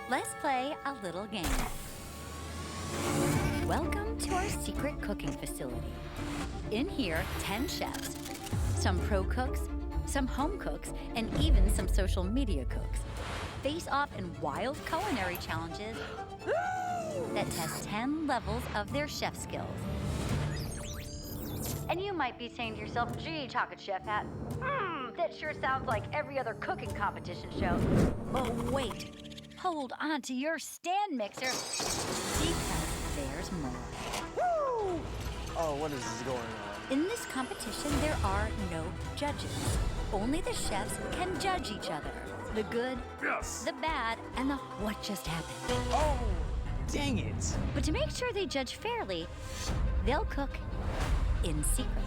Let's play a little game. Welcome to our secret cooking facility. In here, 10 chefs, some pro cooks, some home cooks, and even some social media cooks face off in wild culinary challenges that test 10 levels of their chef skills. And you might be saying to yourself, gee, Chocolate Chef Hat, that sure sounds like every other cooking competition show. But wait, hold on to your stand mixer, because there's more. Woo! Oh, what is this going on? In this competition, there are no judges. Only the chefs can judge each other. The good, Yes! the bad, and the what just happened. Oh, dang it! But to make sure they judge fairly, they'll cook in secret.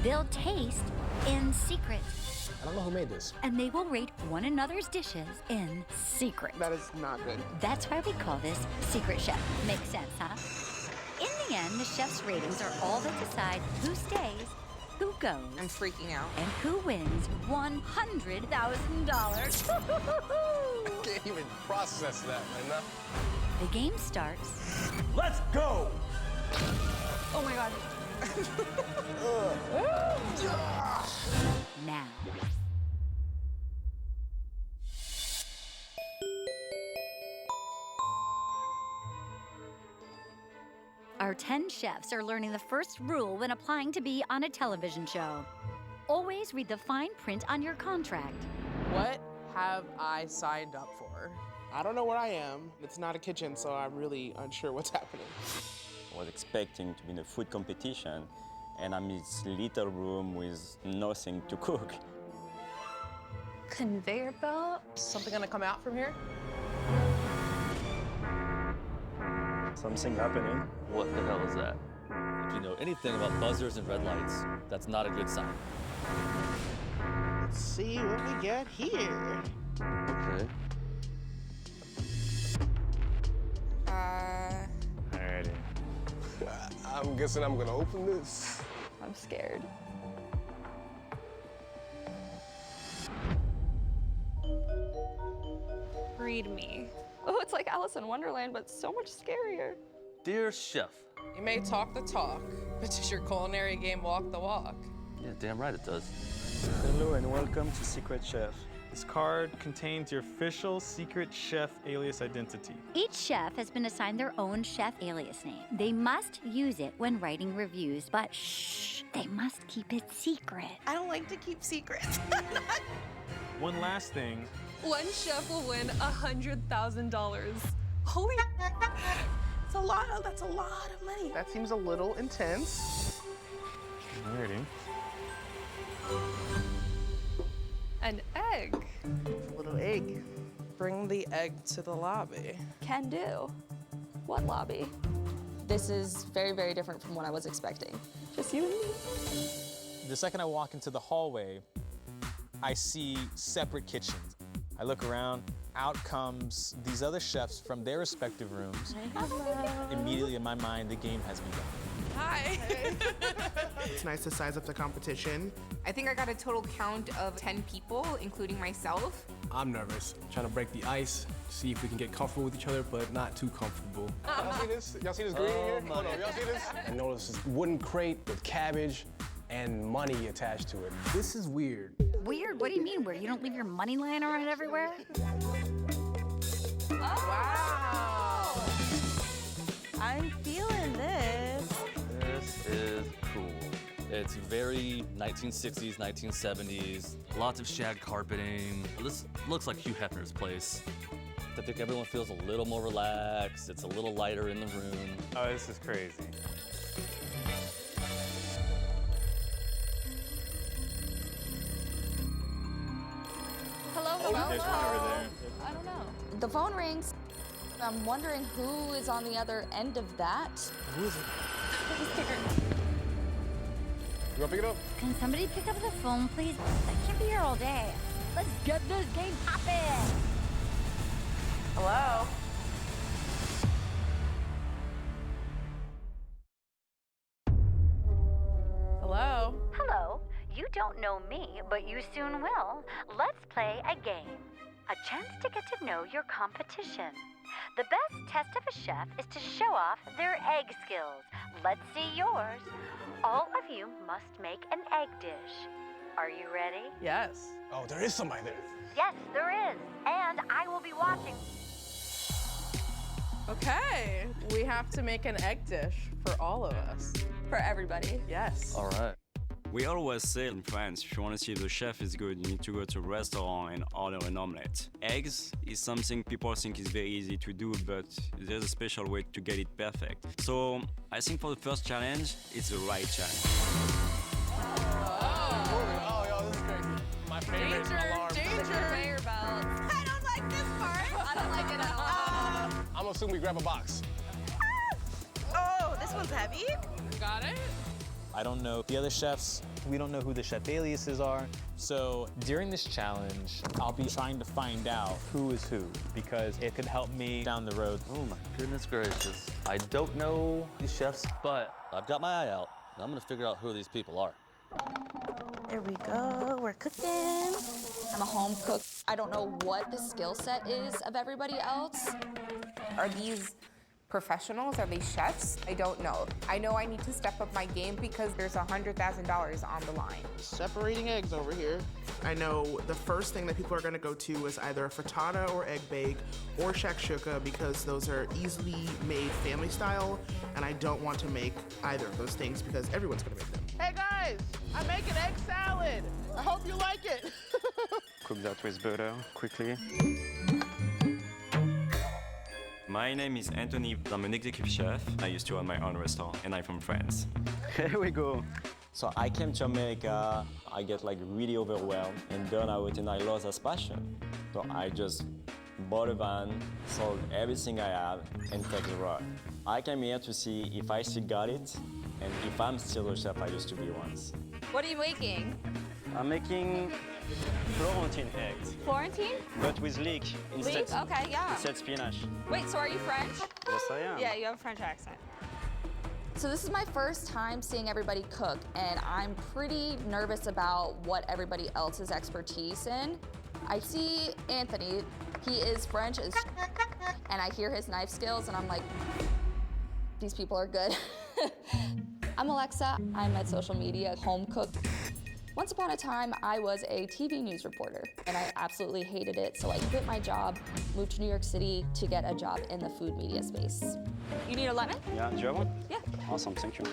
They'll taste in secret. I don't know who made this. And they will rate one another's dishes in secret. That is not good. That's why we call this Secret Chef. Makes sense, huh? In the end, the chef's ratings are all that decide who stays, who goes, I'm freaking out. and who wins $100,000. I can't even process that, man. The game starts Let's go! Oh my God. now. Our 10 chefs are learning the first rule when applying to be on a television show. Always read the fine print on your contract. What have I signed up for? I don't know where I am. It's not a kitchen, so I'm really unsure what's happening. I was expecting to be in a food competition, and I'm in this little room with nothing to cook. Conveyor belt? Something gonna come out from here? Something happening. What the hell is that? If you know anything about buzzers and red lights, that's not a good sign. Let's see what we get here. Okay. Alrighty. I'm guessing I'm gonna open this. I'm scared. Read me. Oh, it's like Alice in Wonderland, but so much scarier. Dear Chef. You may talk the talk, but does your culinary game walk the walk? Yeah, damn right it does. Hello and welcome to Secret Chef. This card contains your official Secret Chef alias identity. Each chef has been assigned their own chef alias name. They must use it when writing reviews, but shh, they must keep it secret. I don't like to keep secrets. One last thing, One chef will win $100,000. Holy, That's a lot of money. That seems a little intense. alrighty. an egg. A little egg. Bring the egg to the lobby. Can do. What lobby? This is very, very different from what I was expecting. Just you and me. The second I walk into the hallway, I see separate kitchens. I look around, out comes these other chefs from their respective rooms. Immediately in my mind, the game has begun. Hi. It's nice to size up the competition. I think I got a total count of 10 people, including myself. I'm nervous. Trying to break the ice, see if we can get comfortable with each other, but not too comfortable. Y'all see this? Y'all see this green here? Hold on, y'all see this? I noticed this wooden crate with cabbage and money attached to it. This is weird. Weird? What do you mean weird? You don't leave your money lying around everywhere? Wow. I'm feeling this. This is cool. It's very 1960s, 1970s, lots of shag carpeting. This looks like Hugh Hefner's place. I think everyone feels a little more relaxed. It's a little lighter in the room. Oh, this is crazy. Hello, Oh, there's one over there. I don't know. The phone rings. I'm wondering who is on the other end of that. You wanna pick it up? Can somebody pick up the phone, please? I can't be here all day. Let's get this game poppin'! Hello? Hello? Hello. You don't know me, but you soon will. Let's play a game. a chance to get to know your competition. The best test of a chef is to show off their egg skills. Let's see yours. All of you must make an egg dish. Are you ready? Yes. Oh, there is somebody there. Yes, there is. And I will be watching. Okay, we have to make an egg dish for all of us. For everybody. Yes. All right. We always say in France, if you want to see if the chef is good, you need to go to a restaurant and order an omelette. Eggs is something people think is very easy to do, but there's a special way to get it perfect. So I think for the first challenge, it's the right challenge. Oh, yo, this is crazy. My favorite alarm. Danger! Conveyor belts. I don't like this part. I don't like it at all. I'm gonna assume we grab a box. Oh, this one's heavy. Got it? I don't know the other chefs. We don't know who the chef aliases are. So during this challenge, I'll be trying to find out who is who because it could help me down the road. Oh my goodness gracious. I don't know these chefs, but I've got my eye out. And I'm gonna figure out who these people are. There we go. We're cooking. I'm a home cook. I don't know what the skill set is of everybody else. Are these professionals? Are they chefs? I don't know. I know I need to step up my game because there's $100,000 on the line. Separating eggs over here. I know the first thing that people are gonna go to is either a frittata or egg bake or shakshuka because those are easily made family style, and I don't want to make either of those things because everyone's gonna make them. Hey guys, I'm making egg salad. I hope you like it. Cook that with butter quickly. My name is Anthony. I'm an executive chef. I used to run my own restaurant, and I'm from France. Here we go. So I came to America. I get like really overwhelmed and burned out, and I lost that passion. So I just bought a van, sold everything I have, and take the road. I came here to see if I still got it, and if I'm still the chef I used to be once. What are you making? I'm making Florentine eggs, Florentine? but with leek instead. Leek? Okay, yeah. Instead spinach. Wait, so are you French? Yes, I am. Yeah, you have a French accent. So this is my first time seeing everybody cook, and I'm pretty nervous about what everybody else's expertise in. I see Anthony, he is French, and I hear his knife skills, and I'm like, these people are good. I'm Alexa, I'm at social media, home cook. Once upon a time, I was a TV news reporter, and I absolutely hated it, so I quit my job, moved to New York City to get a job in the food media space. You need a lemon? Yeah, do you have one? Yeah. Awesome, thank you.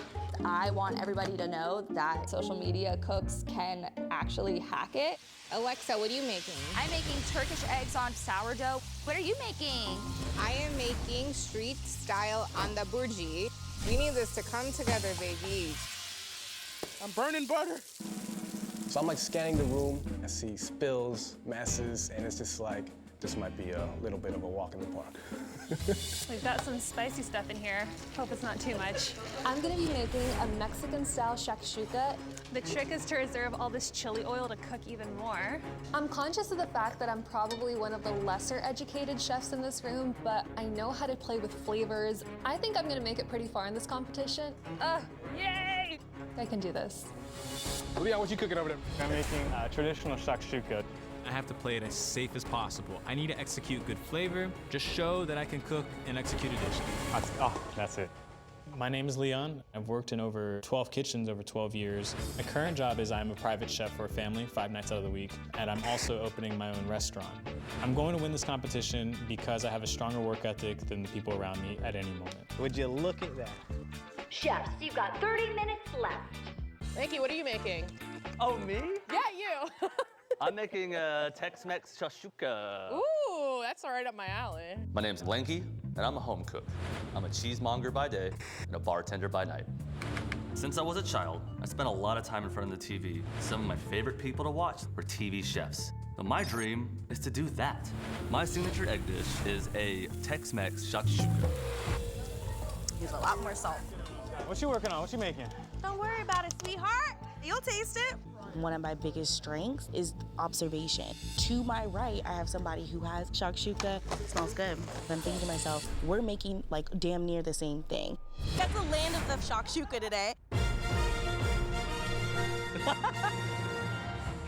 I want everybody to know that social media cooks can actually hack it. Alexa, what are you making? I'm making Turkish eggs on sourdough. What are you making? I am making street style anda burji. We need this to come together, baby. I'm burning butter. So I'm like scanning the room. I see spills, messes, and it's just like, this might be a little bit of a walk in the park. We've got some spicy stuff in here. Hope it's not too much. I'm gonna be making a Mexican-style shakshuka. The trick is to reserve all this chili oil to cook even more. I'm conscious of the fact that I'm probably one of the lesser educated chefs in this room, but I know how to play with flavors. I think I'm gonna make it pretty far in this competition. Yay! I can do this. Leon, what you cooking over there? I'm making traditional shakshuka. I have to play it as safe as possible. I need to execute good flavor, just show that I can cook and execute a dish. That's it. My name is Leon. I've worked in over 12 kitchens over 12 years. My current job is I'm a private chef for a family 5 nights out of the week, and I'm also opening my own restaurant. I'm going to win this competition because I have a stronger work ethic than the people around me at any moment. Would you look at that? Chefs, you've got 30 minutes left. Nikki, what are you making? Oh, me? Yeah, you. I'm making a Tex-Mex shakshuka. Ooh, that's all right up my alley. My name's Blanky, and I'm a home cook. I'm a cheesemonger by day and a bartender by night. Since I was a child, I spent a lot of time in front of the TV. Some of my favorite people to watch were TV chefs. But my dream is to do that. My signature egg dish is a Tex-Mex shakshuka. Use a lot more salt. What you working on? What you making? Don't worry about it, sweetheart. You'll taste it. One of my biggest strengths is observation. To my right, I have somebody who has shakshuka. It smells good. I'm thinking to myself, we're making like damn near the same thing. That's the land of the shakshuka today.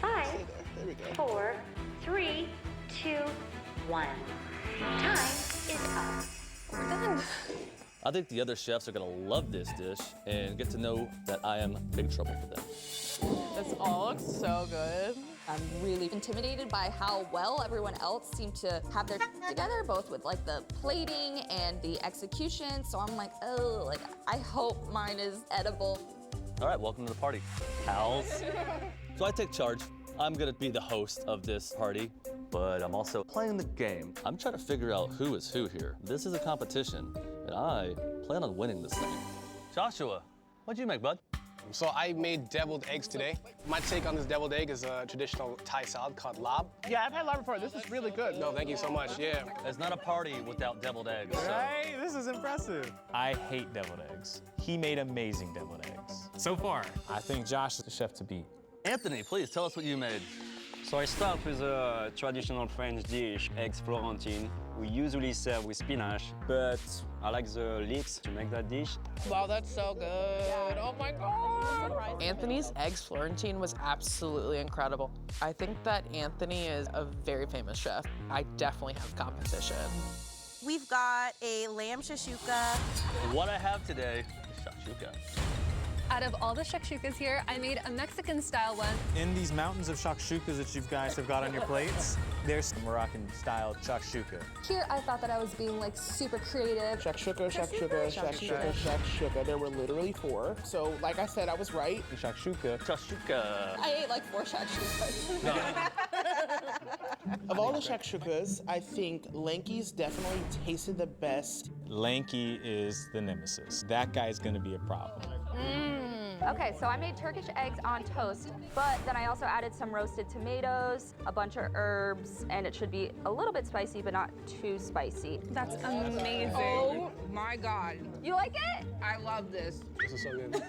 5, 4, 3, 2, 1. Time is up. We're done. I think the other chefs are gonna love this dish and get to know that I am big trouble for them. This all looks so good. I'm really intimidated by how well everyone else seemed to have their together, both with like the plating and the execution. So I'm like, oh, like I hope mine is edible. All right, welcome to the party, pals. So I take charge. I'm gonna be the host of this party, but I'm also playing the game. I'm trying to figure out who is who here. This is a competition, and I plan on winning this thing. Joshua, what'd you make, bud? So I made deviled eggs today. My take on this deviled egg is a traditional Thai salad called lab. Yeah, I've had lab before. This is really good. No, thank you so much, yeah. It's not a party without deviled eggs. So. Right? This is impressive. I hate deviled eggs. He made amazing deviled eggs. So far. I think Josh is the chef to beat. Anthony, please tell us what you made. So I start with a traditional French dish, eggs Florentine. We usually serve with spinach, but I like the leeks to make that dish. Wow, that's so good. Oh my God. Anthony's eggs Florentine was absolutely incredible. I think that Anthony is a very famous chef. I definitely have competition. We've got a lamb shashuka. What I have today is shakshuka. Out of all the shakshukas here, I made a Mexican-style one. In these mountains of shakshukas that you guys have got on your plates, there's Moroccan-style shakshuka. Here, I thought that I was being like super creative. Shakshuka, shakshuka, shakshuka, shakshuka. There were literally 4. So, like I said, I was right. Shakshuka. Shakshuka. I ate like 4 shakshukas. Of all the shakshukas, I think Lanky's definitely tasted the best. Lanky is the nemesis. That guy's gonna be a problem. Okay, so I made Turkish eggs on toast, but then I also added some roasted tomatoes, a bunch of herbs, and it should be a little bit spicy, but not too spicy. That's amazing. Oh my God. You like it? I love this. This is so good.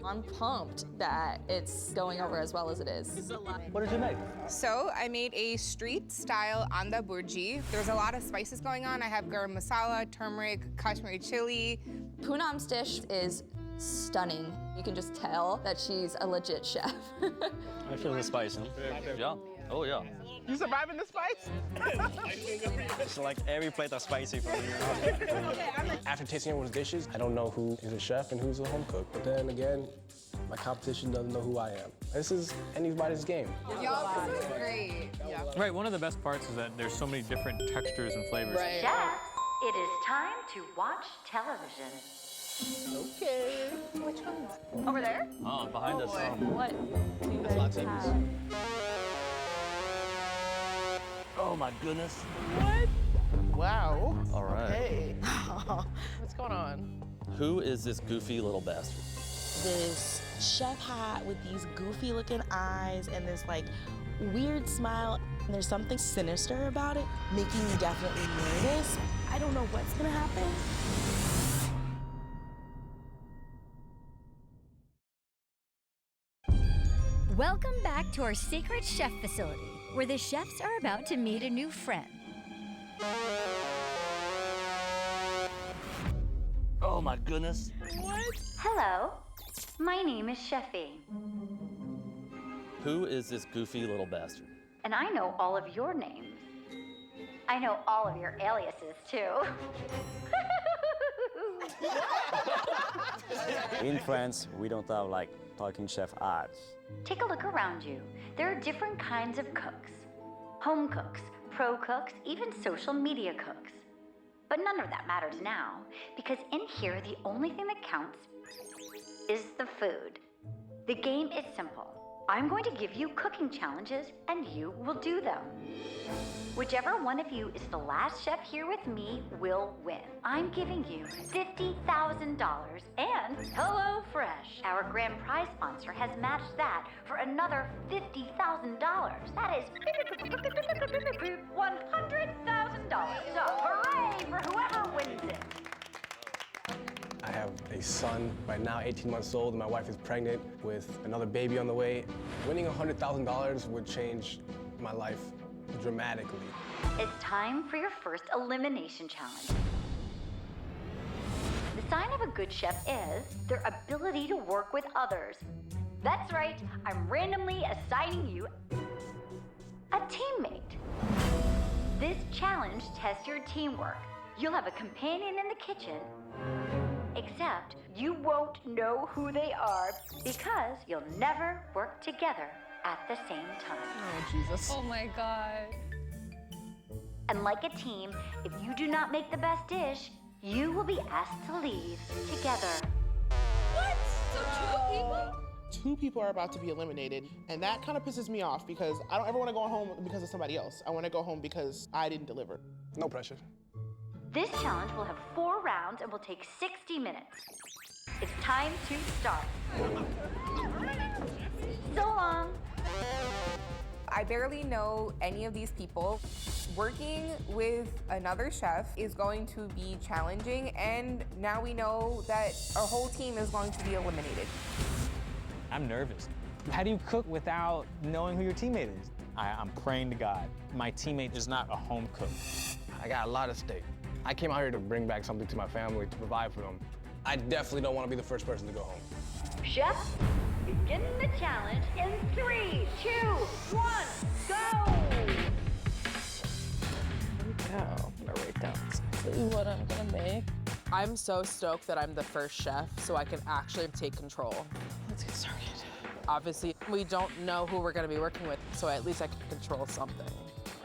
I'm pumped that it's going over as well as it is. What did you make? So I made a street-style anda burji. There's a lot of spices going on. I have garam masala, turmeric, Kashmiri chili. Poonam's dish is stunning. You can just tell that she's a legit chef. I feel the spice, huh? Yeah. Oh, yeah. You surviving the spice? It's like every plate is spicy for me. After tasting everyone's dishes, I don't know who is a chef and who's a home cook. But then again, my competition doesn't know who I am. This is anybody's game. Y'all, this is great. Yeah. Right, one of the best parts is that there's so many different textures and flavors. Right. Chefs, it is time to watch television. Okay. Which one? Over there? Oh, behind us. What? That's a lot of tables. Oh my goodness. What? Wow. All right. Hey. What's going on? Who is this goofy little bastard? This chef hat with these goofy looking eyes and this like weird smile. And there's something sinister about it, making me definitely nervous. I don't know what's gonna happen. Welcome back to our secret chef facility, where the chefs are about to meet a new friend. Oh my goodness. Hello, my name is Sheffy, Who is this goofy little bastard? and I know all of your names. I know all of your aliases, too. In France, we don't have like talking chef ads. Take a look around you. There are different kinds of cooks. Home cooks, pro cooks, even social media cooks. But none of that matters now, because in here, the only thing that counts is the food. The game is simple. I'm going to give you cooking challenges, and you will do them. Whichever one of you is the last chef here with me will win. I'm giving you $50,000 and HelloFresh. Our grand prize sponsor has matched that for another $50,000. That is $100,000. So hooray for whoever wins it. I have a son, right now 18 months old, and my wife is pregnant with another baby on the way. Winning $100,000 would change my life dramatically. It's time for your first elimination challenge. The sign of a good chef is their ability to work with others. That's right, I'm randomly assigning you a teammate. This challenge tests your teamwork. You'll have a companion in the kitchen, except you won't know who they are because you'll never work together at the same time. Oh, Jesus. Oh my God. And like a team, if you do not make the best dish, you will be asked to leave together. What? So 2 people? 2 people are about to be eliminated, and that kind of pisses me off because I don't ever want to go home because of somebody else. I want to go home because I didn't deliver. No pressure. This challenge will have 4 rounds and will take 60 minutes. It's time to start. So long. I barely know any of these people. Working with another chef is going to be challenging, and now we know that our whole team is going to be eliminated. I'm nervous. How do you cook without knowing who your teammate is? I'm praying to God. My teammate is not a home cook. I got a lot of stake. I came out here to bring back something to my family, to provide for them. I definitely don't want to be the first person to go home. Chef, begin the challenge in 3, 2, 1, go! I'm gonna write down exactly what I'm gonna make. I'm so stoked that I'm the first chef, so I can actually take control. Let's get started. Obviously, we don't know who we're gonna be working with, so at least I can control something.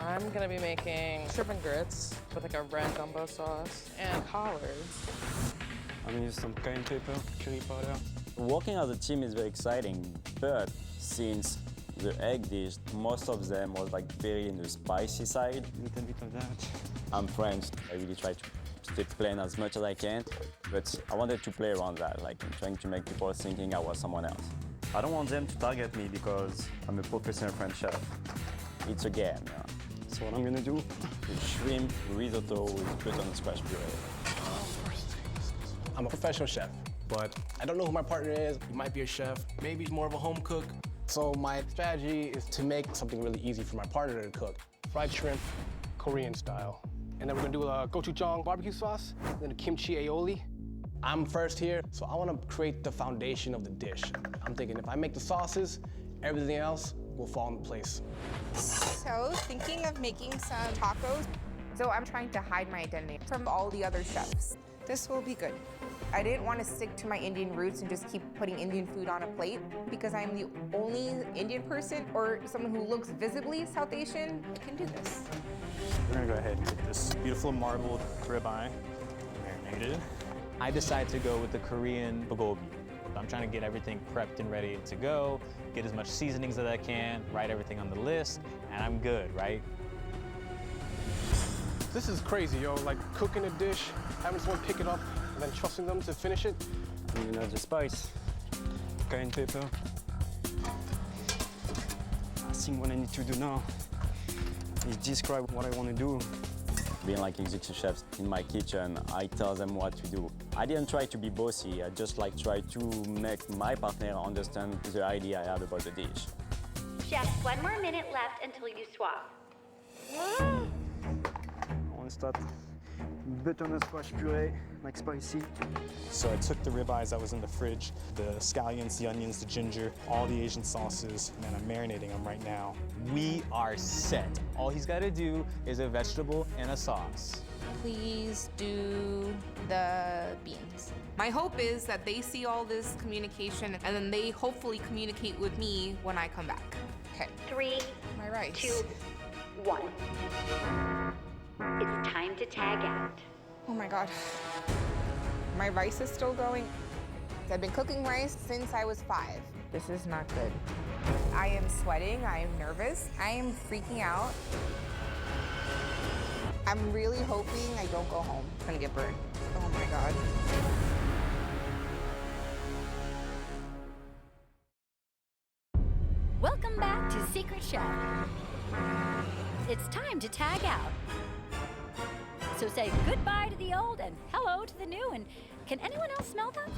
I'm gonna be making shrimp and grits with like a red gumbo sauce and collards. I'm gonna use some cayenne pepper, chili powder. Working as a team is very exciting, but since the egg dish, most of them was like very in the spicy side. A little bit of that. I'm French. I really try to stay plain as much as I can, but I wanted to play around that, like trying to make people thinking I was someone else. I don't want them to target me because I'm a professional French chef. It's a game, yeah. So what I'm gonna do is shrimp risotto with butternut squash puree. I'm a professional chef, but I don't know who my partner is. He might be a chef, maybe he's more of a home cook. So my strategy is to make something really easy for my partner to cook. Fried shrimp, Korean style. And then we're gonna do a gochujang barbecue sauce, then a kimchi aioli. I'm first here, so I wanna create the foundation of the dish. I'm thinking if I make the sauces, everything else will fall into place. So, thinking of making some tacos. So I'm trying to hide my identity from all the other chefs. This will be good. I didn't want to stick to my Indian roots and just keep putting Indian food on a plate because I'm the only Indian person or someone who looks visibly South Asian that can do this. We're gonna go ahead and get this beautiful marbled ribeye marinated. I decided to go with the Korean bulgogi. I'm trying to get everything prepped and ready to go, get as much seasonings as I can, write everything on the list, and I'm good, right? This is crazy, yo. Like cooking a dish, having someone pick it up, and then trusting them to finish it. You know, the spice, cayenne pepper. I think what I need to do now is describe what I want to do. Being like executive chefs in my kitchen, I tell them what to do. I didn't try to be bossy, I just like try to make my partner understand the idea I have about the dish. Chef, 1 more minute left until you swap. I want to start butternut squash puree, like spicy. So I took the ribeyes that was in the fridge, the scallions, the onions, the ginger, all the Asian sauces, and I'm marinating them right now. We are set. All he's got to do is a vegetable and a sauce. Please do the beans. My hope is that they see all this communication and then they hopefully communicate with me when I come back. Okay. 3, My rice. 2, 1. It's time to tag out. Oh my God. My rice is still going. I've been cooking rice since I was 5. This is not good. I am sweating, I am nervous, I am freaking out. I'm really hoping I don't go home. I'm gonna get burned. Oh my God. Welcome back to Secret Chef. It's time to tag out. So say goodbye to the old and hello to the new. And can anyone else smell that?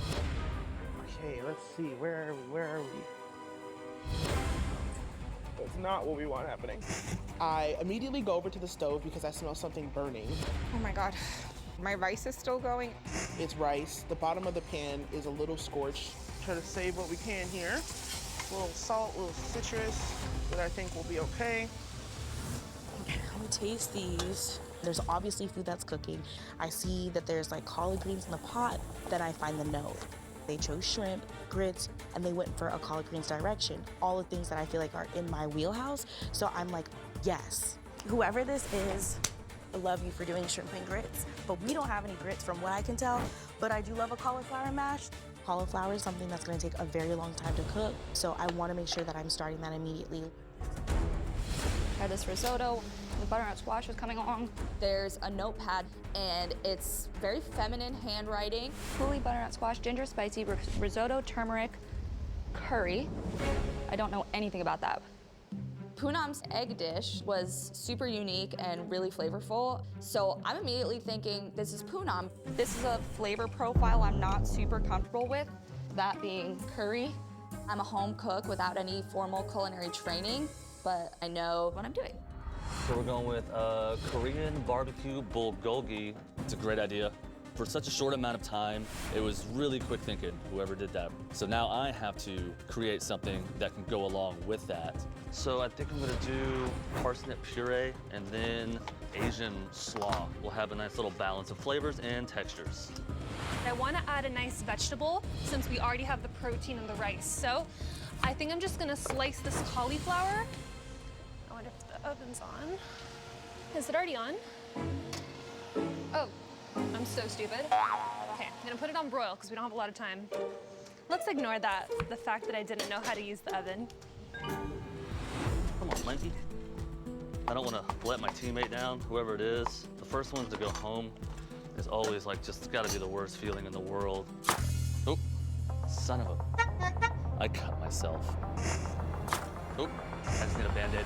Okay, let's see. Where are we? That's not what we want happening. I immediately go over to the stove because I smell something burning. Oh my God. My rice is still going. It's rice. The bottom of the pan is a little scorched. Try to save what we can here. A little salt, a little citrus that I think will be okay. Come taste these. There's obviously food that's cooking. I see that there's like collard greens in the pot. Then I find the note. They chose shrimp, grits, and they went for a collard greens direction. All the things that I feel like are in my wheelhouse. So I'm like, yes. Whoever this is, I love you for doing shrimp and grits. But we don't have any grits from what I can tell. But I do love a cauliflower mash. Cauliflower is something that's gonna take a very long time to cook. So I wanna make sure that I'm starting that immediately. Try this risotto. The butternut squash is coming along. There's a notepad, and it's very feminine handwriting. Coulis butternut squash, ginger spicy, risotto, turmeric, curry. I don't know anything about that. Poonam's egg dish was super unique and really flavorful. So I'm immediately thinking, this is Poonam. This is a flavor profile I'm not super comfortable with, that being curry. I'm a home cook without any formal culinary training, but I know what I'm doing. So we're going with Korean barbecue bulgogi. It's a great idea. For such a short amount of time, it was really quick thinking, whoever did that. So now I have to create something that can go along with that. So I think I'm gonna do parsnip puree and then Asian slaw. We'll have a nice little balance of flavors and textures. I want to add a nice vegetable since we already have the protein in the rice. So I think I'm just gonna slice this cauliflower. I wonder if the oven's on. Is it already on? Oh, I'm so stupid. Okay, I'm gonna put it on broil because we don't have a lot of time. Let's ignore that, the fact that I didn't know how to use the oven. Come on, Linky. I don't want to let my teammate down, whoever it is. The first ones to go home is always like just gotta be the worst feeling in the world. Oh, son of a... I cut myself. Oh, I just need a Band-Aid.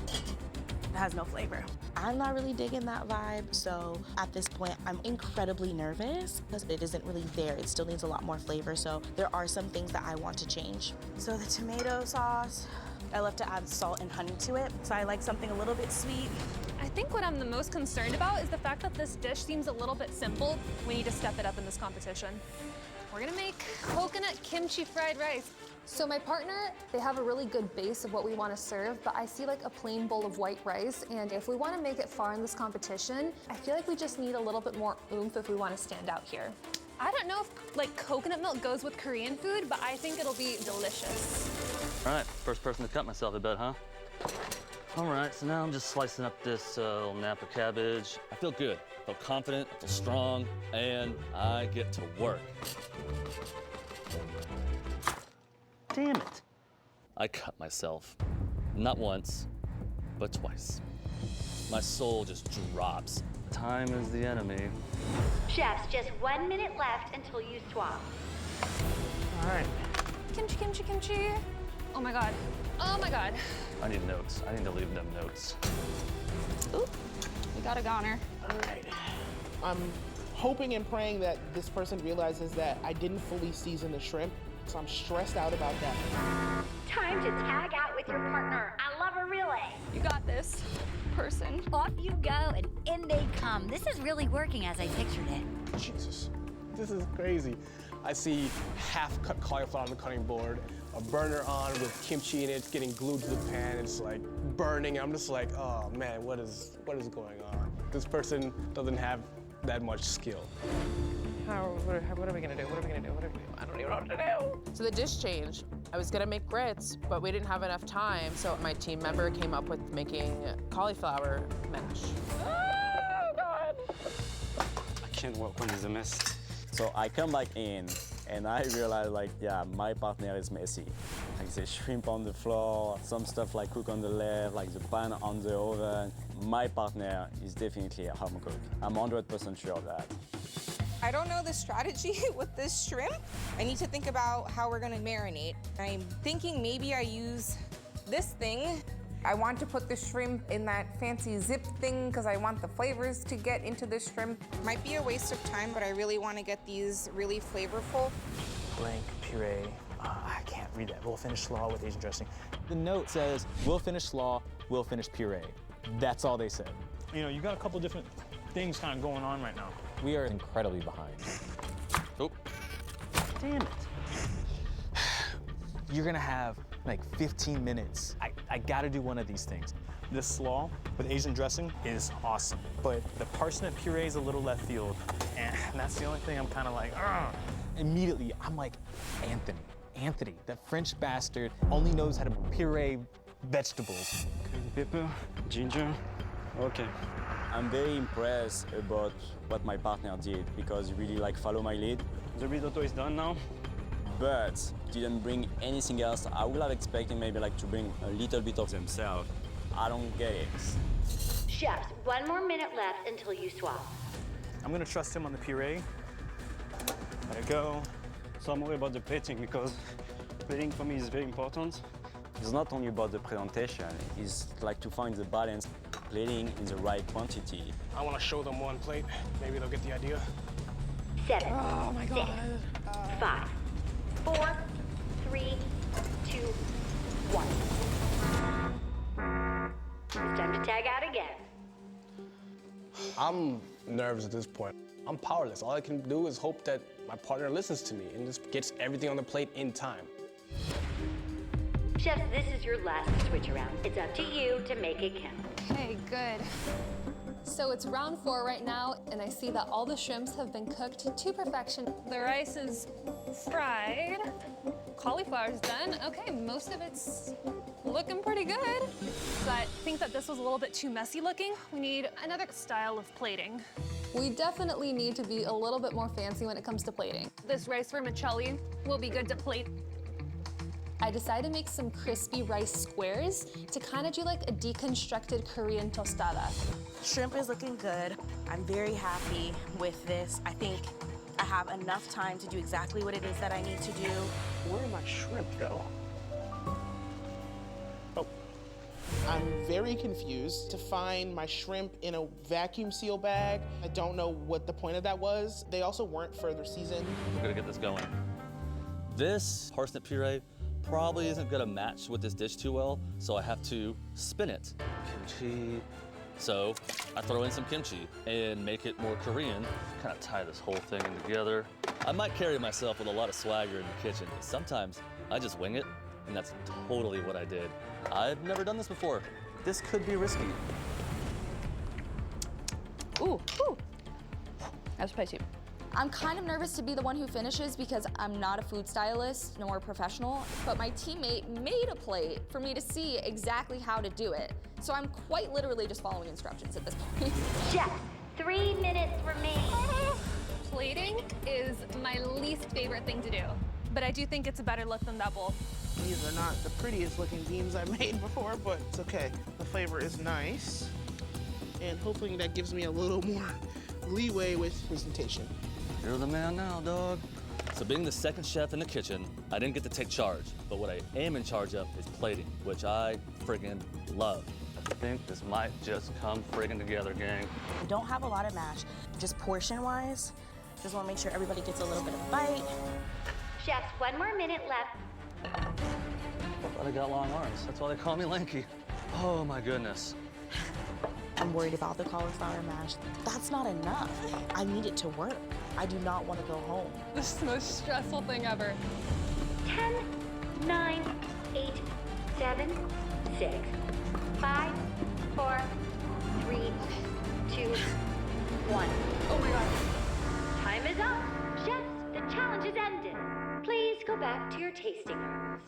It has no flavor. I'm not really digging that vibe, so at this point, I'm incredibly nervous because it isn't really there. It still needs a lot more flavor, so there are some things that I want to change. So the tomato sauce, I love to add salt and honey to it, so I like something a little bit sweet. I think what I'm the most concerned about is the fact that this dish seems a little bit simple. We need to step it up in this competition. We're gonna make coconut kimchi fried rice. So my partner, they have a really good base of what we want to serve, but I see like a plain bowl of white rice, and if we want to make it far in this competition, I feel like we just need a little bit more oomph if we want to stand out here. I don't know if like coconut milk goes with Korean food, but I think it'll be delicious. All right, first person to cut myself, I bet, huh? All right, so now I'm just slicing up this little Napa cabbage. I feel good, I feel confident, I feel strong, and I get to work. Damn it. I cut myself. Not once, but twice. My soul just drops. Time is the enemy. Chefs, just 1 minute left until you swap. All right. Kimchi, kimchi, kimchi. Oh my God. Oh my God. I need notes. I need to leave them notes. Oop, we got a goner. All right. I'm hoping and praying that this person realizes that I didn't fully season the shrimp, so I'm stressed out about that. Time to tag out with your partner. I love a relay. You got this, person. Off you go, and in they come. This is really working as I pictured it. Jesus, this is crazy. I see half-cut cauliflower on the cutting board, a burner on with kimchi in it, getting glued to the pan. It's like burning. I'm just like, oh man, what is going on? This person doesn't have that much skill. What are we gonna do? I don't even know what to do. So the dish changed. I was gonna make grits, but we didn't have enough time, so my team member came up with making cauliflower mash. Oh, God. I can't work when it's a mess. So I come back in and I realize like, yeah, my partner is messy. Like the shrimp on the floor, some stuff like cook on the left, like the pan on the oven. My partner is definitely a home cook. I'm 100% sure of that. I don't know the strategy with this shrimp. I need to think about how we're gonna marinate. I'm thinking maybe I use this thing. I want to put the shrimp in that fancy zip thing because I want the flavors to get into the shrimp. Might be a waste of time, but I really want to get these really flavorful. Blank puree. I can't read that. We'll finish slaw with Asian dressing. The note says, we'll finish slaw, we'll finish puree. That's all they said. You know, you got a couple different things kind of going on right now. We are incredibly behind. Oh, damn it. You're gonna have like 15 minutes. I gotta do one of these things. This slaw with Asian dressing is awesome, but the parsnip puree is a little left field, and that's the only thing I'm kind of like, ugh. Immediately, I'm like, Anthony, that French bastard only knows how to puree vegetables. Pepper, ginger, okay. I'm very impressed about what my partner did because he really like follow my lead. The risotto is done now, but didn't bring anything else. I would have expected maybe like to bring a little bit of themselves. I don't get it. Chefs, 1 more minute left until you swap. I'm gonna trust him on the puree. Let it go. So I'm worried about the plating because plating for me is very important. It's not only about the presentation, it's like to find the balance, plating in the right quantity. I want to show them one plate. Maybe they'll get the idea. 7, Oh my 6, God. 5, 4, 3, 2, 1. It's time to tag out again. I'm nervous at this point. I'm powerless. All I can do is hope that my partner listens to me and just gets everything on the plate in time. Chefs, this is your last switch around. It's up to you to make it count. Okay, good. So it's round 4 right now, and I see that all the shrimps have been cooked to perfection. The rice is fried. Cauliflower's done. Okay, most of it's looking pretty good. But I think that this was a little bit too messy looking. We need another style of plating. We definitely need to be a little bit more fancy when it comes to plating. This rice vermicelli will be good to plate. I decided to make some crispy rice squares to kind of do like a deconstructed Korean tostada. Shrimp is looking good. I'm very happy with this. I think I have enough time to do exactly what it is that I need to do. Where did my shrimp go? Oh. I'm very confused to find my shrimp in a vacuum seal bag. I don't know what the point of that was. They also weren't further seasoned. We're gonna get this going. This parsnip puree probably isn't gonna match with this dish too well, so I have to spin it. Kimchi. So I throw in some kimchi and make it more Korean. Kind of tie this whole thing in together. I might carry myself with a lot of swagger in the kitchen, but sometimes I just wing it, and that's totally what I did. I've never done this before. This could be risky. Ooh, ooh. That's spicy. I'm kind of nervous to be the one who finishes because I'm not a food stylist nor a professional, but my teammate made a plate for me to see exactly how to do it. So I'm quite literally just following instructions at this point. Chefs, 3 minutes remain. Plating is my least favorite thing to do, but I do think it's a better look than that bowl. These are not the prettiest looking beans I've made before, but it's okay. The flavor is nice. And hopefully that gives me a little more leeway with presentation. You're the man now, dog. So being the second chef in the kitchen, I didn't get to take charge, but what I am in charge of is plating, which I friggin' love. I think this might just come friggin' together, gang. We don't have a lot of mash, just portion-wise. Just want to make sure everybody gets a little bit of bite. Chefs, 1 more minute left. I thought I got long arms. That's why they call me lanky. Oh my goodness. I'm worried about the cauliflower mash. That's not enough. I need it to work. I do not want to go home. This is the most stressful thing ever. 10, 9, 8, 7, 6, 5, 4, 3, 2, 1. Oh my God. Time is up. Chefs, the challenge is ended. Please go back to your tasting rooms.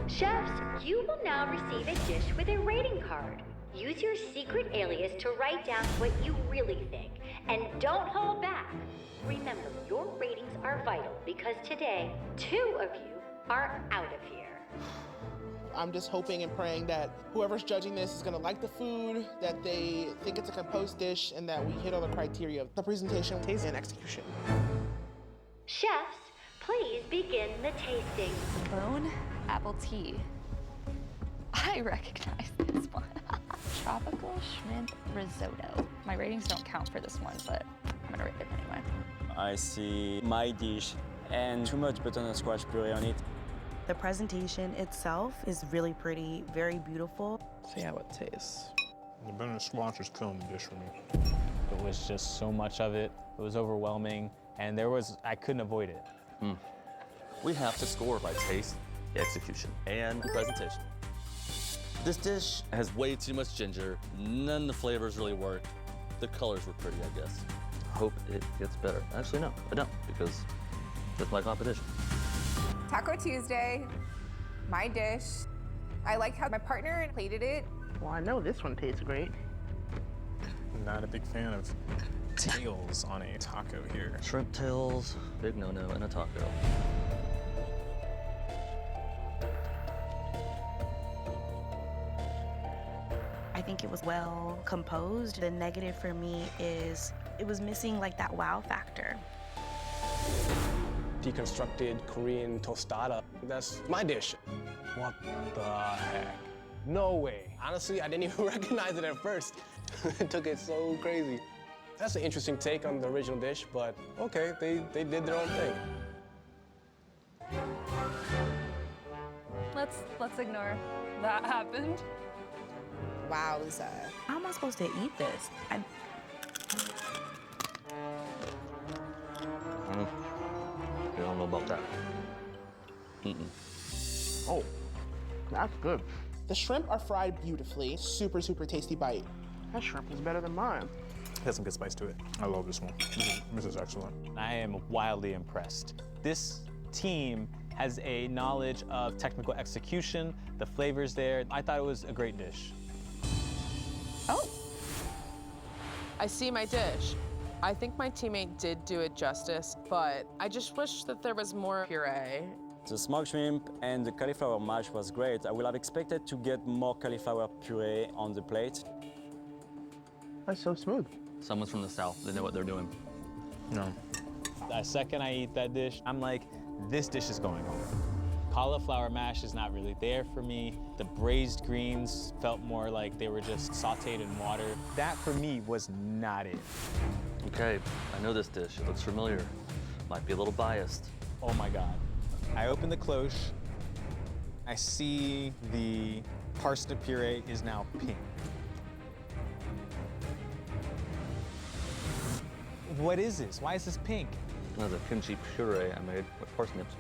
Chefs, you will now receive a dish with a rating card. Use your secret alias to write down what you really think. And don't hold back. Remember, your ratings are vital because today, 2 of you are out of here. I'm just hoping and praying that whoever's judging this is gonna like the food, that they think it's a composed dish, and that we hit all the criteria of the presentation, taste, and execution. Chefs, please begin the tasting. Bone apple tea. I recognize this one. Tropical shrimp risotto. My ratings don't count for this one, but I'm gonna rate it anyway. I see my dish and too much butternut squash puree on it. The presentation itself is really pretty, very beautiful. See how it tastes. The butternut squash is killing the dish for me. It was just so much of it. It was overwhelming, and I couldn't avoid it. We have to score by taste the execution, and the presentation. This dish has way too much ginger. None of the flavors really work. The colors were pretty, I guess. Hope it gets better. Actually, no, I don't, because that's my competition. Taco Tuesday, my dish. I like how my partner plated it. Well, I know this one tastes great. I'm not a big fan of tails on a taco here. Shrimp tails, big no-no in a taco. I think it was well composed. The negative for me is it was missing like that wow factor. Deconstructed Korean tostada. That's my dish. What the heck? No way. Honestly, I didn't even recognize it at first. It took it so crazy. That's an interesting take on the original dish, but okay, they did their own thing. Let's ignore that happened. Wowza. How am I supposed to eat this? I don't know about that. Oh, that's good. The shrimp are fried beautifully. Super, super tasty bite. That shrimp is better than mine. It has some good spice to it. I love this one. This is excellent. I am wildly impressed. This team has a knowledge of technical execution, the flavors there. I thought it was a great dish. Oh. I see my dish. I think my teammate did do it justice, but I just wish that there was more puree. The smoked shrimp and the cauliflower mash was great. I would have expected to get more cauliflower puree on the plate. That's so smooth. Someone's from the South, they know what they're doing. No. The second I eat that dish, I'm like, this dish is going home. Cauliflower mash is not really there for me. The braised greens felt more like they were just sauteed in water. That for me was not it. Okay, I know this dish. It looks familiar. Might be a little biased. Oh my God. I open the cloche. I see the parsnip puree is now pink. What is this? Why is this pink? That's a kimchi puree I made with parsnips.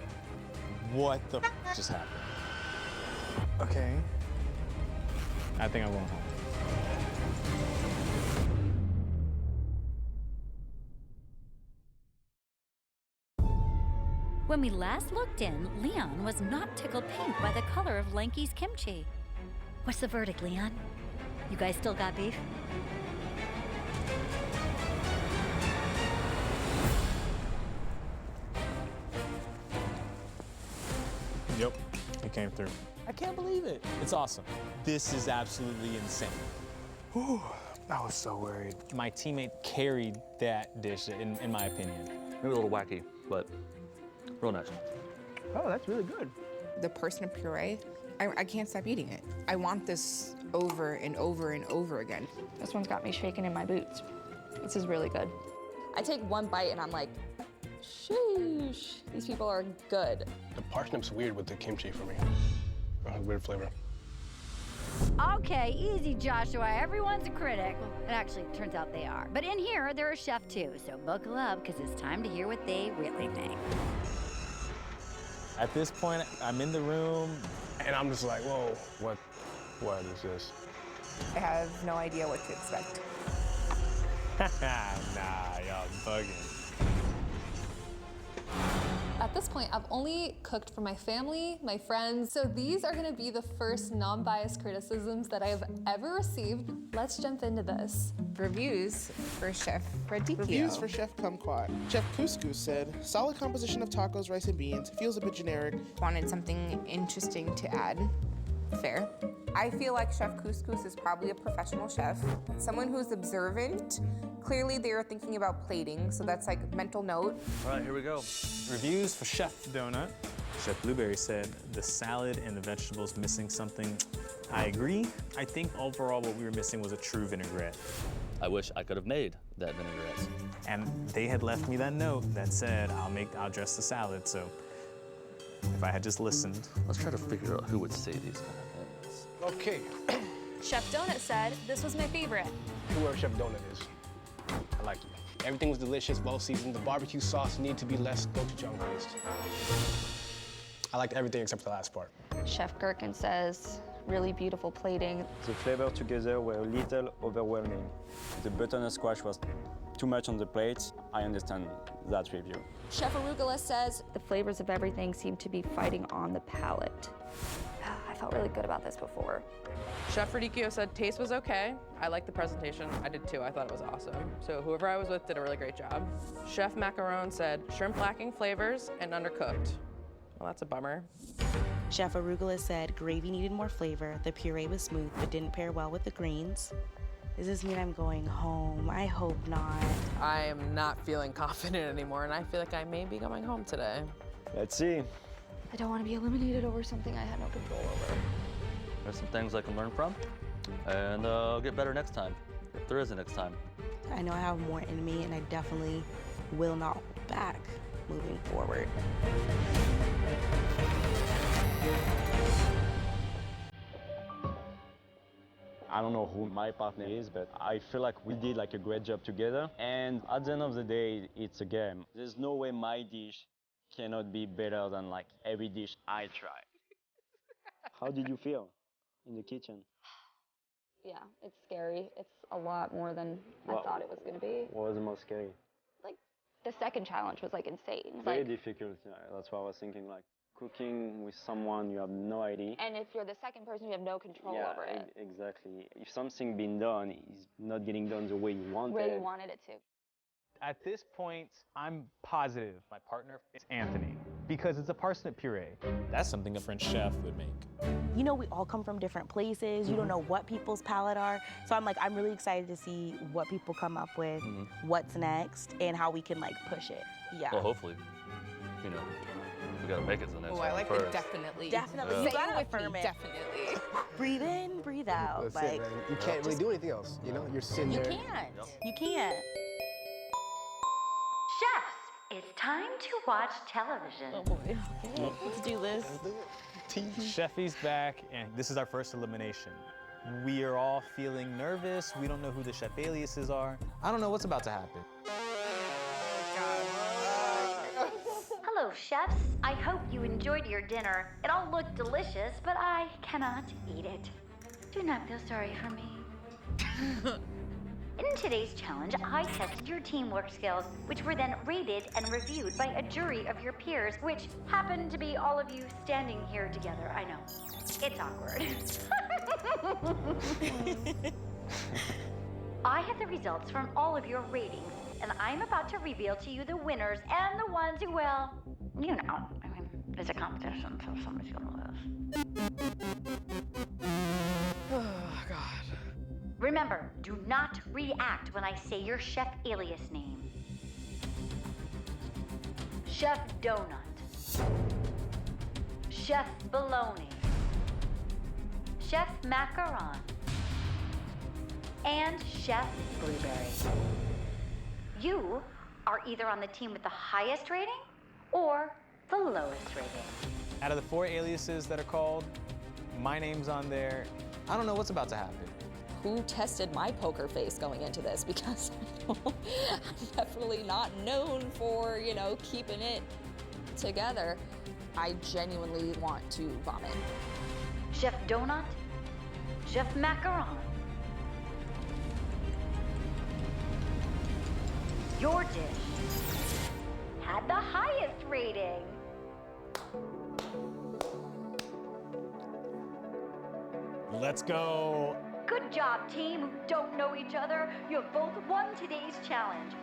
What the just happened? Okay. I think I'm going home. When we last looked in, Leon was not tickled pink by the color of Lanky's kimchi. What's the verdict, Leon? You guys still got beef? Yep, it came through. I can't believe it. It's awesome. This is absolutely insane. Whew, I was so worried. My teammate carried that dish, in my opinion. Maybe a little wacky, but real nice. Oh, that's really good. The parsnip puree, I can't stop eating it. I want this over and over and over again. This one's got me shaking in my boots. This is really good. I take one bite and I'm like, sheesh, these people are good. The parsnip's weird with the kimchi for me. Weird flavor. Okay, easy, Joshua. Everyone's a critic. Well, it actually turns out they are. But in here, they're a chef too, so buckle up, because it's time to hear what they really think. At this point, I'm in the room. And I'm just like, whoa, what is this? I have no idea what to expect. Nah, y'all bugging. At this point, I've only cooked for my family, my friends, so these are gonna be the first non-biased criticisms that I've ever received. Let's jump into this. Reviews for Chef Radicchio. Reviews for Chef Kumquat. Chef Couscous said, solid composition of tacos, rice, and beans. Feels a bit generic. Wanted something interesting to add. Fair. I feel like Chef Couscous is probably a professional chef, someone who's observant. Clearly they're thinking about plating, so that's like mental note. All right, here we go. Reviews for Chef Donut. Chef Blueberry said, the salad and the vegetables missing something. I agree. I think overall what we were missing was a true vinaigrette. I wish I could have made that vinaigrette. And they had left me that note that said, I'll dress the salad, so if I had just listened. Let's try to figure out who would say these kind of things. Okay. Chef Donut said, this was my favorite. Whoever Chef Donut is, I like it. Everything was delicious, well seasoned. The barbecue sauce needed to be less gochujang based. I liked everything except the last part. Chef Gherkin says, really beautiful plating. The flavors together were a little overwhelming. The butternut squash was too much on the plate. I understand that review. Chef Arugula says, the flavors of everything seem to be fighting on the palate. I felt really good about this before. Chef Radicchio said taste was okay. I liked the presentation. I did too. I thought it was awesome. So whoever I was with did a really great job. Chef Macaron said shrimp lacking flavors and undercooked. Well, that's a bummer. Chef Arugula said gravy needed more flavor. The puree was smooth, but didn't pair well with the greens. Does this mean I'm going home? I hope not. I am not feeling confident anymore, and I feel like I may be going home today. Let's see. I don't want to be eliminated over something I had no control over. There's some things I can learn from, and I'll get better next time, if there is a next time. I know I have more in me, and I definitely will not hold back moving forward. I don't know who my partner is, but I feel like we did like a great job together. And at the end of the day, it's a game. There's no way my dish cannot be better than like every dish I try. How did you feel in the kitchen? Yeah, it's scary. It's a lot more than I thought it was going to be. What was the most scary? Like, the second challenge was like insane. Very Like, difficult. That's why I was thinking like cooking with someone you have no idea. and if you're the second person, you have no control over it. Exactly. If something been done is not getting done the way you want Where it. you wanted it to. At this point, I'm positive my partner is Anthony because it's a parsnip puree. That's something a French chef would make. You know, we all come from different places. You don't know what people's palate are. So I'm really excited to see what people come up with, what's next, and how we can like push it. Yeah. Well, hopefully, you know, we gotta make it to the next Oh, one I like first. the definitely. Definitely. Say You it gotta with affirm me, it. definitely. Breathe in, breathe out. That's like it, man. You can't really do anything else. You know, you're sitting you there. can't. You can't. Chefs, it's time to watch television. Oh boy. Let's do this. Sheffy's back, and this is our first elimination. We are all feeling nervous. We don't know who the chef aliases are. I don't know what's about to happen. Hello, chefs. I hope you enjoyed your dinner. It all looked delicious, but I cannot eat it. Do not feel sorry for me. In today's challenge, I tested your teamwork skills, which were then rated and reviewed by a jury of your peers, which happened to be all of you standing here together. I know. It's awkward. I have the results from all of your ratings, and I'm about to reveal to you the winners and the ones who, well, you know, I mean, it's a competition, so somebody's gonna lose. Oh, God. Remember, do not react when I say your chef alias name. Chef Donut. Chef Bologna. Chef Macaron. And Chef Blueberry. You are either on the team with the highest rating or the lowest rating. Out of the 4 aliases that are called, my name's on there. I don't know what's about to happen. who tested my poker face going into this? Because I'm definitely not known for, you know, keeping it together. I genuinely want to vomit. Chef Donut, Chef Macaron. Your dish had the highest rating. Let's go. Good job, team who don't know each other. You both won today's challenge.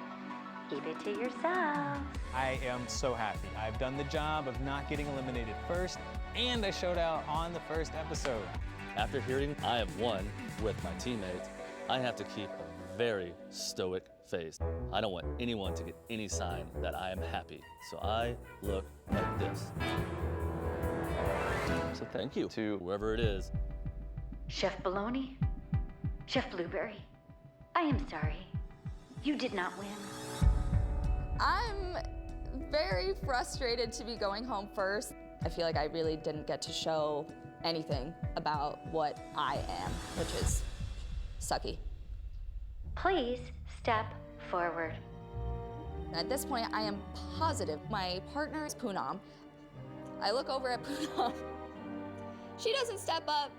Keep it to yourself. I am so happy. I've done the job of not getting eliminated first, and I showed out on the first episode. After hearing I have won with my teammates, I have to keep a very stoic face. I don't want anyone to get any sign that I am happy. So I look like this. So thank you to whoever it is. Chef Bologna, Chef Blueberry, I am sorry. You did not win. I'm very frustrated to be going home first. I feel like I really didn't get to show anything about what I am, which is sucky. Please step forward. At this point, I am positive my partner is Poonam. I look over at Poonam. She doesn't step up.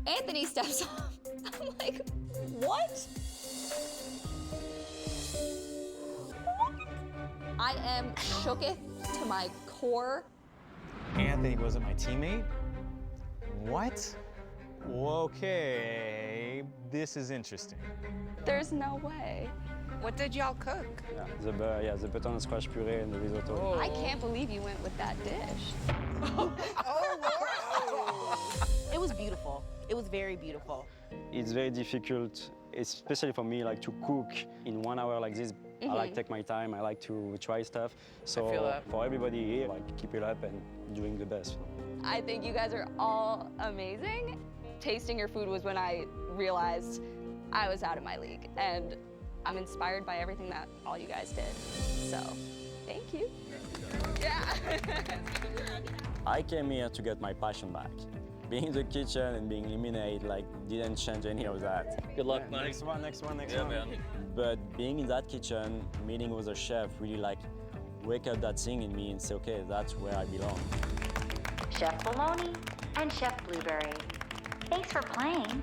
Anthony steps up. I'm like, what? I am shooketh to my core. Anthony wasn't my teammate? What? Okay, this is interesting. There's no way. What did y'all cook? The potato and squash puree and the risotto. Oh. I can't believe you went with that dish. It was beautiful. It was very beautiful. It's very difficult, especially for me, like to cook in 1 hour like this. I like to take my time. I like to try stuff. So I feel that. for everybody here, like keep it up and doing the best. I think you guys are all amazing. Tasting your food was when I realized I was out of my league, and I'm inspired by everything that all you guys did. So, thank you. Yeah. I came here to get my passion back. Being in the kitchen and being eliminated, like, didn't change any of that. Good luck, buddy. Next one. Yeah, man. But being in that kitchen, meeting with a chef, really like wake up that thing in me and say, okay, that's where I belong. Chef Bologna and Chef Blueberry. Thanks for playing.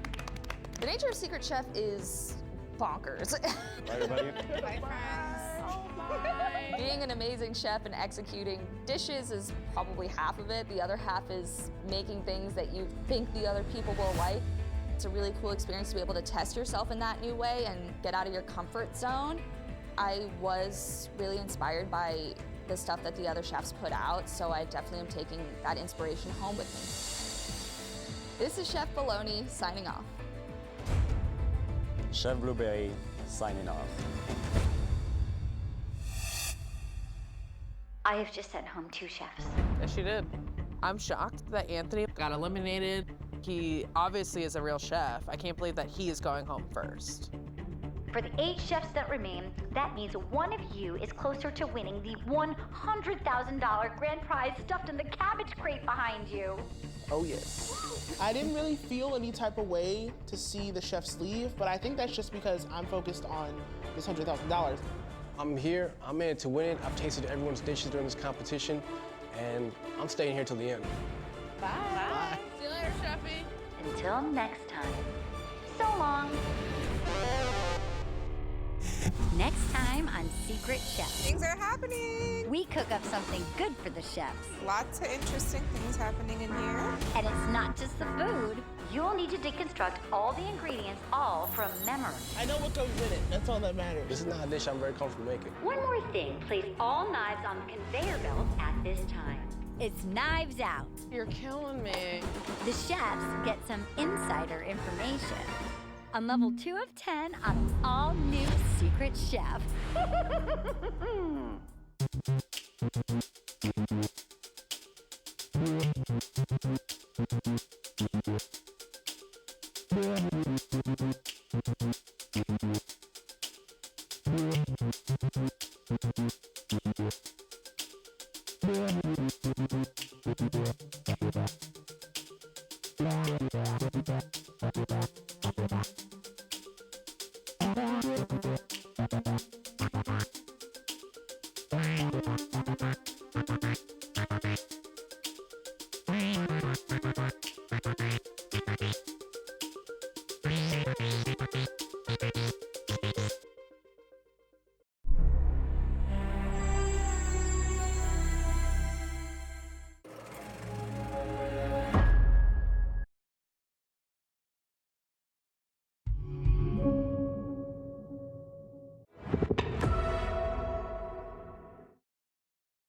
The nature of Secret Chef is bonkers. Bye, everybody. Bye, friends. Being an amazing chef and executing dishes is probably half of it. The other half is making things that you think the other people will like. It's a really cool experience to be able to test yourself in that new way and get out of your comfort zone. I was really inspired by the stuff that the other chefs put out, so I definitely am taking that inspiration home with me. This is Chef Bologna signing off. Chef Blueberry signing off. I have just sent home 2 chefs. Yes, she did. I'm shocked that Anthony got eliminated. He obviously is a real chef. I can't believe that he is going home first. For the 8 chefs that remain, that means one of you is closer to winning the $100,000 grand prize stuffed in the cabbage crate behind you. Oh, yes. I didn't really feel any type of way to see the chefs leave, but I think that's just because I'm focused on this $100,000. I'm here, I'm in it to win it. I've tasted everyone's dishes during this competition, and I'm staying here till the end. Bye. Bye. See you later, Chefy. Until next time, so long. Next time on Secret Chef. Things are happening. We cook up something good for the chefs. Lots of interesting things happening in here. And it's not just the food. You'll need to deconstruct all the ingredients, all from memory. I know what goes in it. That's all that matters. This is not a dish I'm very comfortable making. One more thing. Place all knives on the conveyor belt at this time. It's Knives Out. You're killing me. The chefs get some insider information. On level 2 of 10 on an all-new Secret Chef.